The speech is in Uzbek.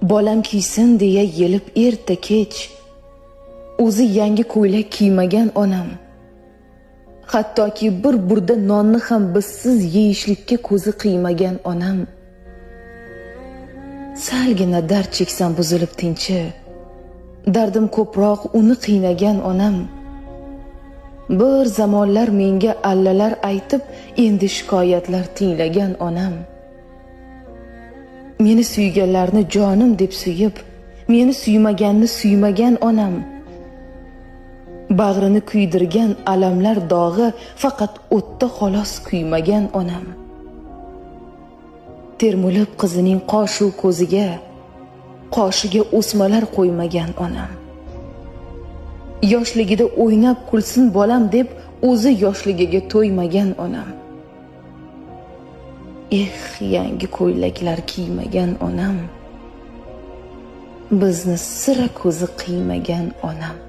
bolam kiysin deya yelib erta kech, o'zi yangi ko'ylak kiymagan onam. Hattoki bir burda nonni ham bizsiz yeyishlikka ko'zi qiymagan onam. Salgina dard cheksam buzilib tinchi, dardim ko'proq uni qiynagan onam. Bir zamonlar menga allalar aytib, endi shikoyatlar tinglagan onam. Meni suyganlarni jonim deb suyib, meni suymaganni suymagan onam. Bag'rini kuydirgan alamlar dog'i faqat o'tda xolos kuymagan onam. Termulib qizining qoshu ko'ziga, qoshiga o'smalar qo'ymagan onam. Yoshligida o'ynab kulsin bolam deb o'zi yoshligiga to'ymagan onam. Yangi ko'ylaklar kiymagan onam. Bizni sira ko'zi qiymagan onam.